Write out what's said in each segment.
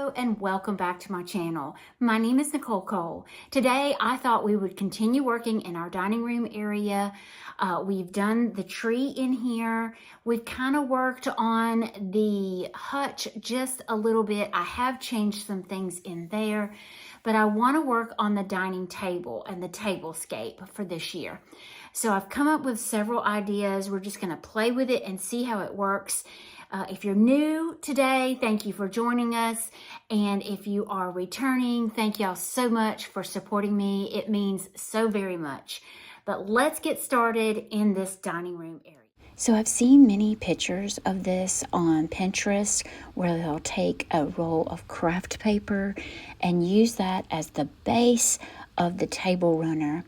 Hello and welcome back to my channel. My name is Nicole Cole. Today I thought we would continue working in our dining room area. We've done the tree in here. We've kind of worked on the hutch just a little bit. I have changed some things in there, but I want to work on the dining table and the tablescape for this year. So I've come up with several ideas. We're just going to play with it and see how it works. If you're new today, thank you for joining us. And if you are returning, thank y'all so much for supporting me. It means so very much. But let's get started in this dining room area. So I've seen many pictures of this on Pinterest where they'll take a roll of craft paper and use that as the base of the table runner.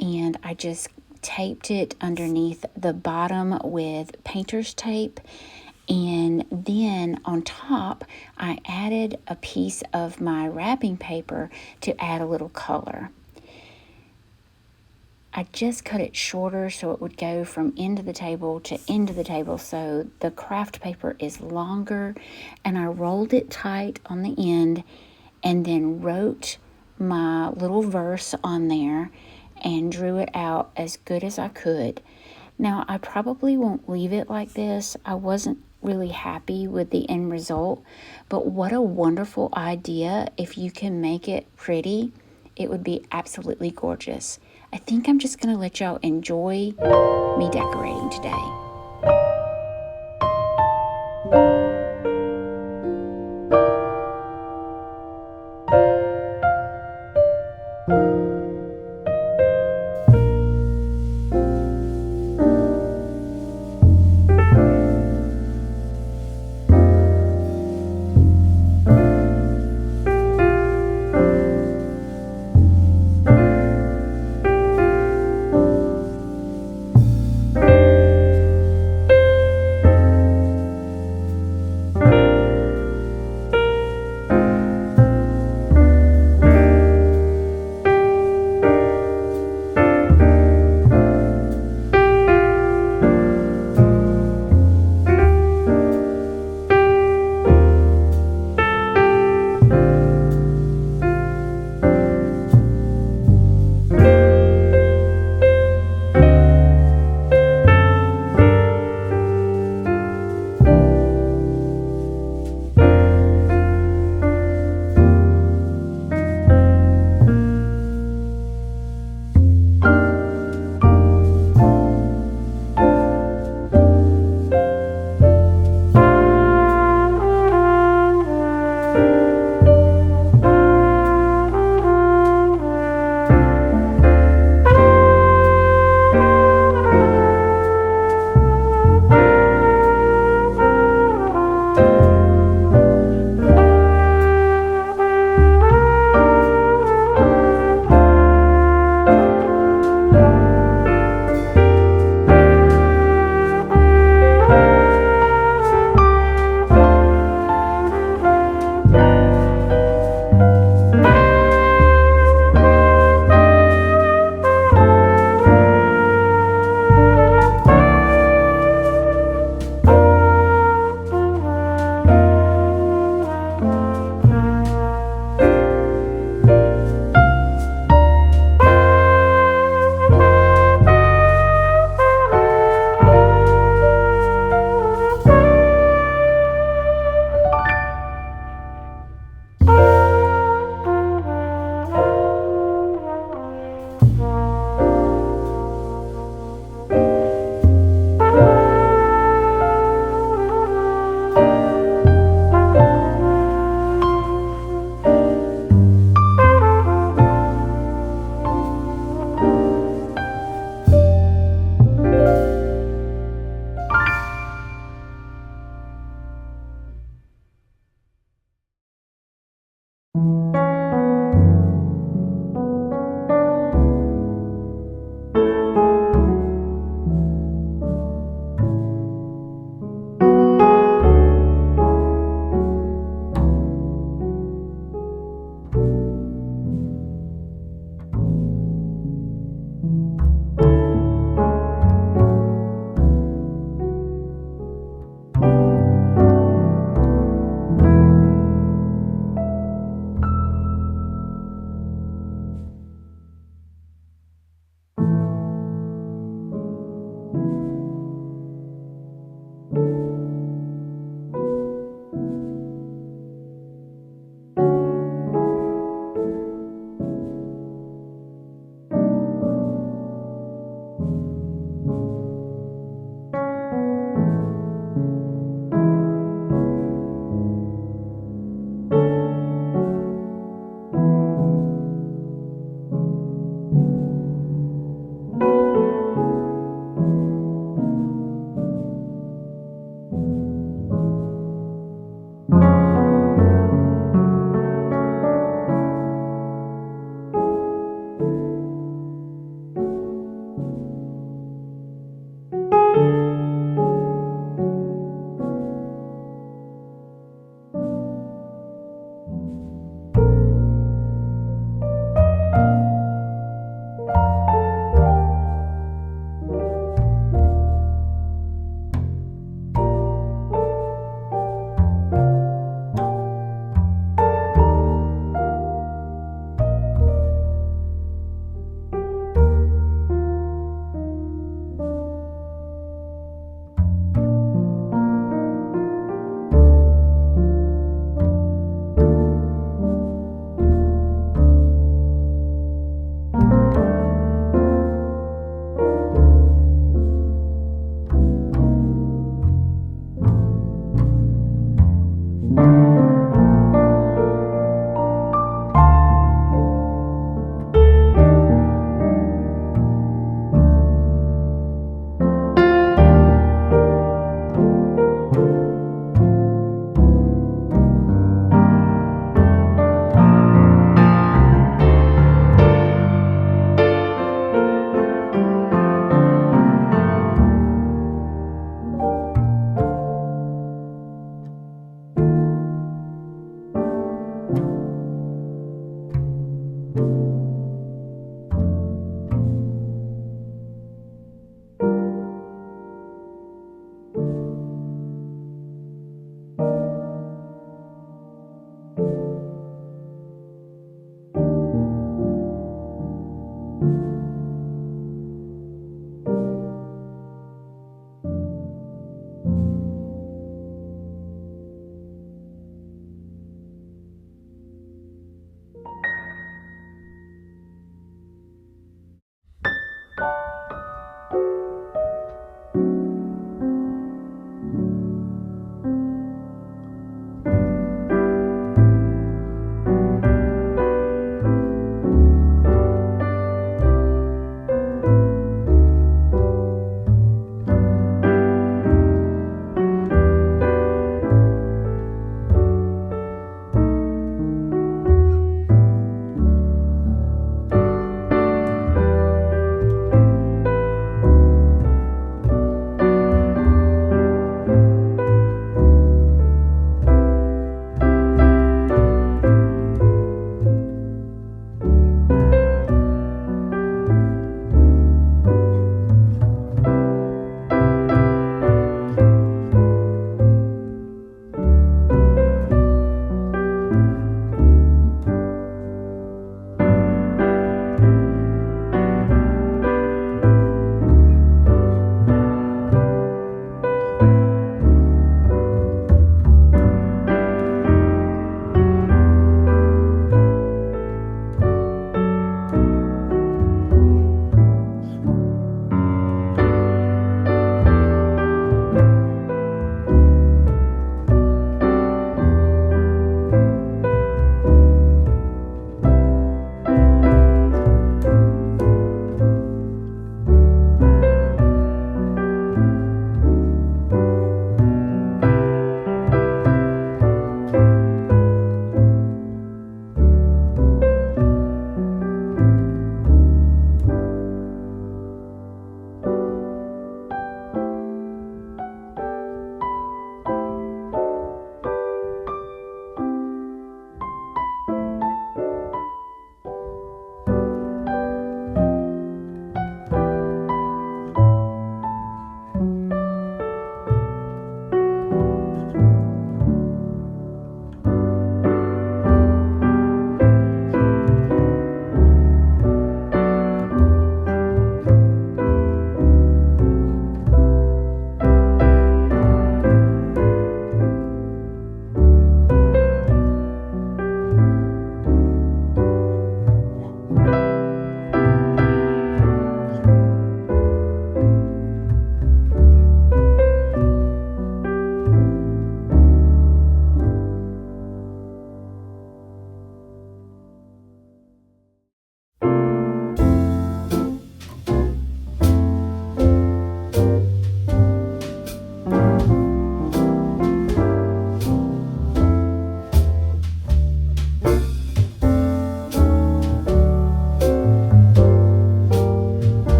And I just taped it underneath the bottom with painter's tape. And then on top, I added a piece of my wrapping paper to add a little color. I just cut it shorter so it would go from end of the table to end of the table, so the craft paper is longer, and I rolled it tight on the end and then wrote my little verse on there and drew it out as good as I could. Now, I probably won't leave it like this. I wasn't really happy with the end result, but what a wonderful idea. If you can make it pretty, it would be absolutely gorgeous. I think I'm just going to let y'all enjoy me decorating today.